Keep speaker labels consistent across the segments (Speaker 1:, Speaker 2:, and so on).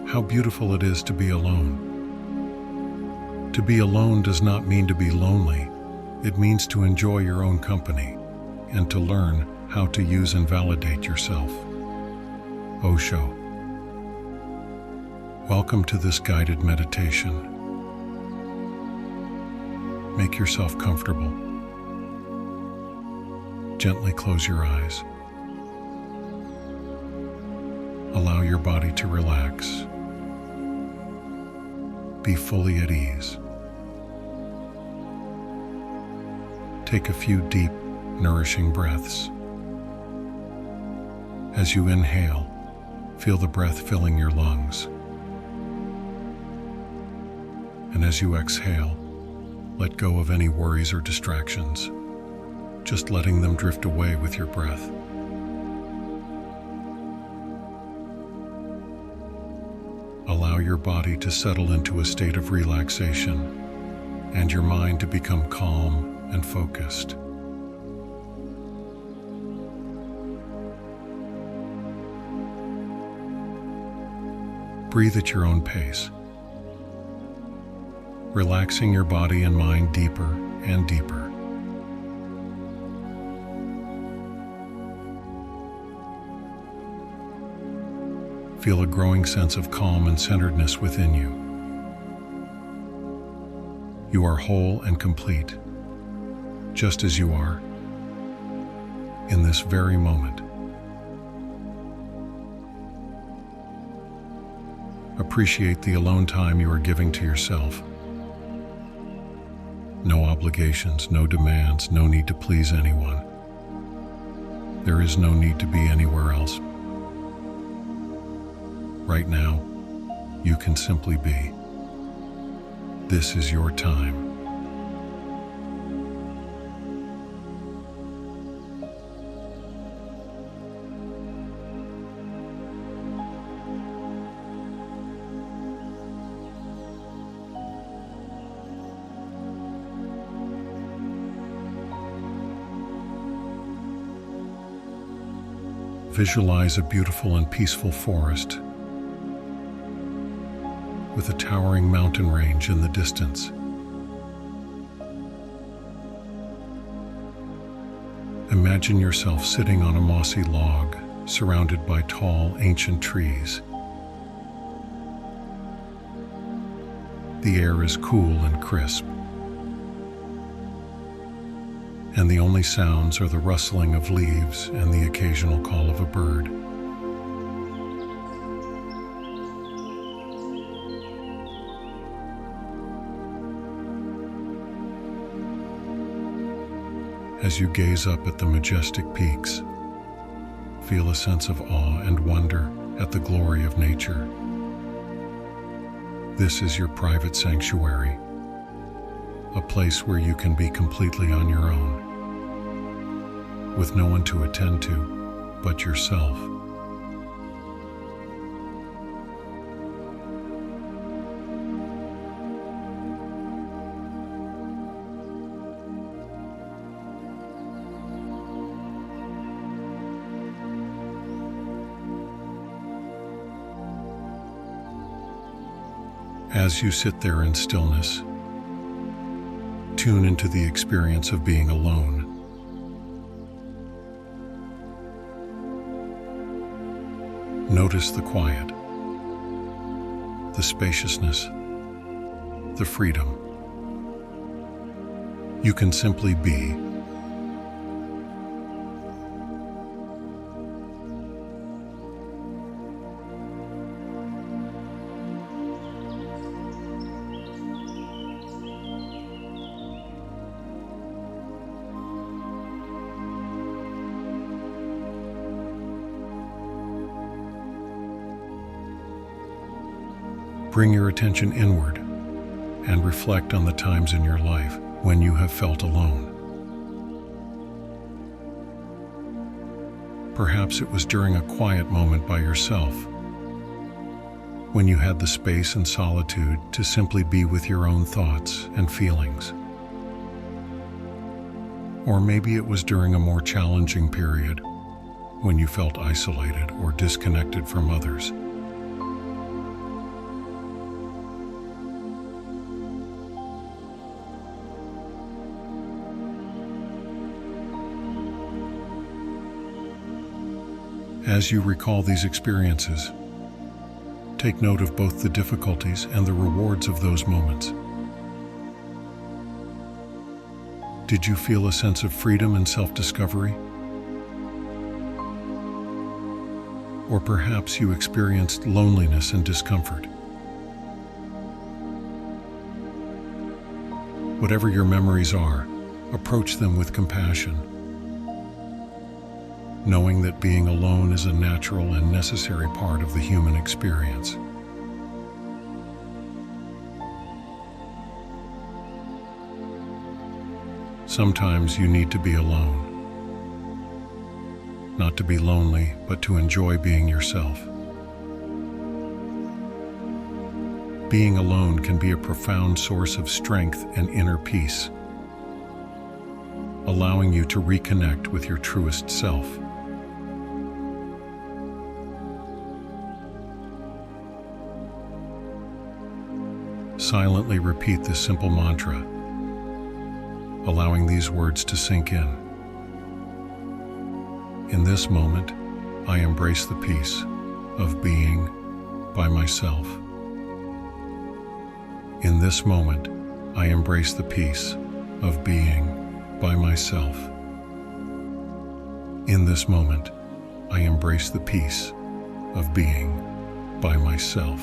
Speaker 1: how beautiful it is to be alone. To be alone does not mean to be lonely. It means to enjoy your own company and to learn how to use and validate yourself. Osho. Welcome to this guided meditation. Make yourself comfortable. Gently close your eyes. Allow your body to relax. Be fully at ease. Take a few deep, nourishing breaths. As you inhale, feel the breath filling your lungs. And as you exhale, let go of any worries or distractions, just letting them drift away with your breath. Allow your body to settle into a state of relaxation and your mind to become calm and focused. Breathe at your own pace, relaxing your body and mind deeper and deeper. Feel a growing sense of calm and centeredness within you. You are whole and complete, just as you are, in this very moment. Appreciate the alone time you are giving to yourself. No obligations, no demands, no need to please anyone. There is no need to be anywhere else. Right now, you can simply be. This is your time. Visualize a beautiful and peaceful forest with a towering mountain range in the distance. Imagine yourself sitting on a mossy log, surrounded by tall, ancient trees. The air is cool and crisp, and the only sounds are the rustling of leaves and the occasional call of a bird. As you gaze up at the majestic peaks, feel a sense of awe and wonder at the glory of nature. This is your private sanctuary, a place where you can be completely on your own, with no one to attend to but yourself. As you sit there in stillness, tune into the experience of being alone. Notice the quiet, the spaciousness, the freedom. You can simply be. Bring your attention inward and reflect on the times in your life when you have felt alone. Perhaps it was during a quiet moment by yourself, when you had the space and solitude to simply be with your own thoughts and feelings. Or maybe it was during a more challenging period, when you felt isolated or disconnected from others. As you recall these experiences, take note of both the difficulties and the rewards of those moments. Did you feel a sense of freedom and self-discovery? Or perhaps you experienced loneliness and discomfort. Whatever your memories are, approach them with compassion, knowing that being alone is a natural and necessary part of the human experience. Sometimes you need to be alone. Not to be lonely, but to enjoy being yourself. Being alone can be a profound source of strength and inner peace, allowing you to reconnect with your truest self. Silently repeat this simple mantra, allowing these words to sink in. In this moment, I embrace the peace of being by myself. In this moment, I embrace the peace of being by myself. In this moment, I embrace the peace of being by myself.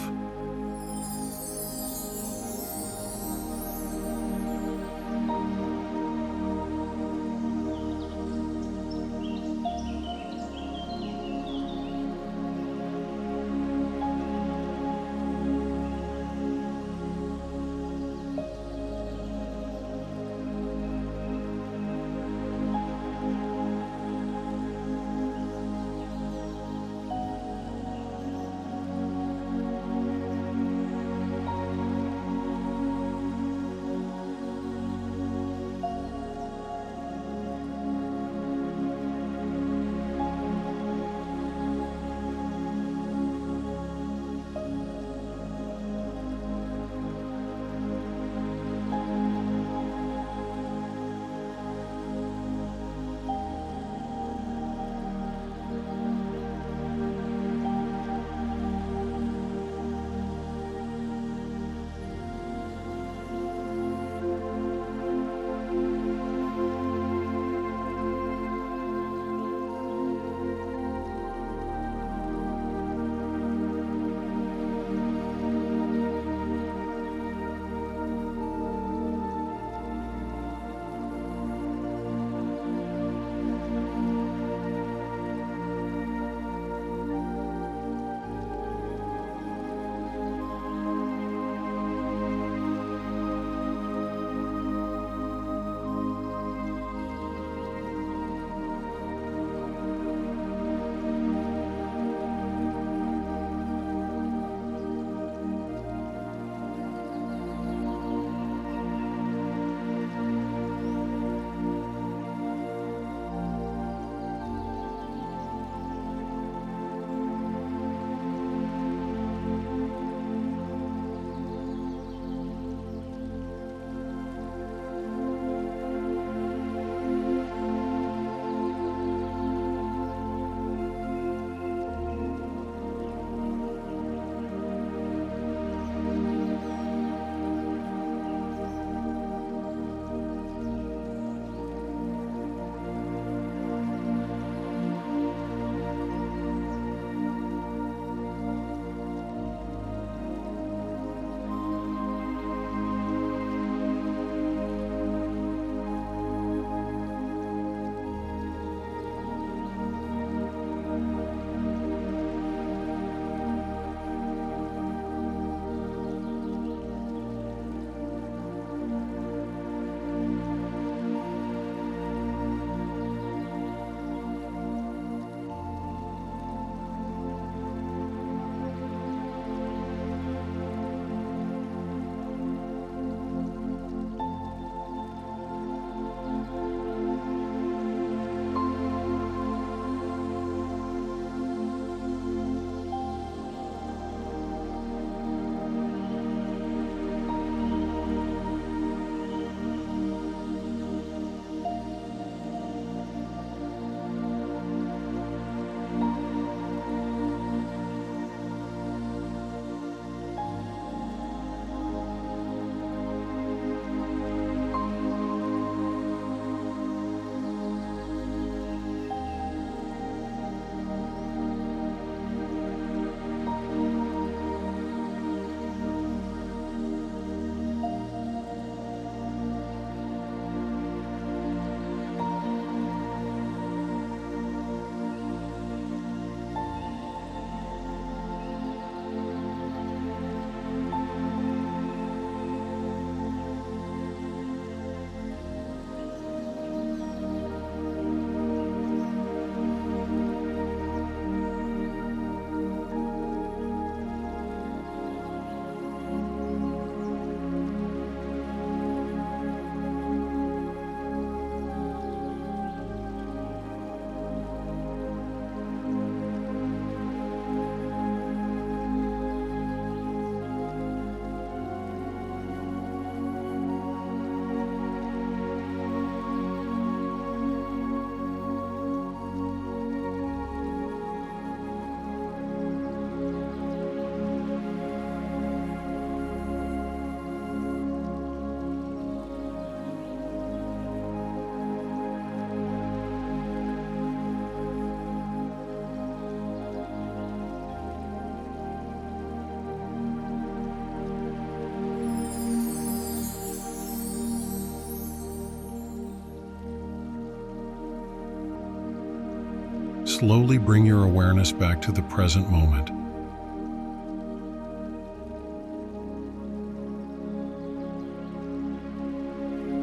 Speaker 1: Slowly bring your awareness back to the present moment.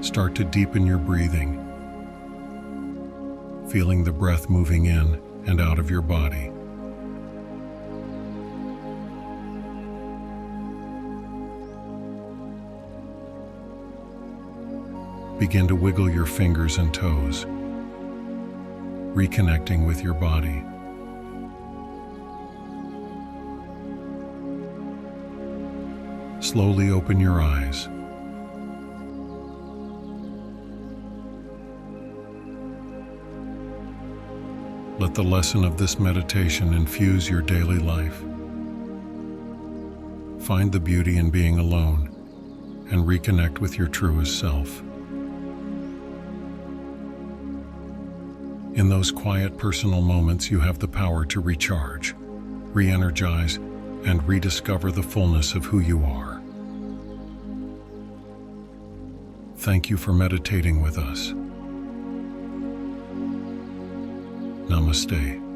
Speaker 1: Start to deepen your breathing, feeling the breath moving in and out of your body. Begin to wiggle your fingers and toes, reconnecting with your body. Slowly open your eyes. Let the lesson of this meditation infuse your daily life. Find the beauty in being alone and reconnect with your truest self. In those quiet personal moments, you have the power to recharge, re-energize, and rediscover the fullness of who you are. Thank you for meditating with us. Namaste.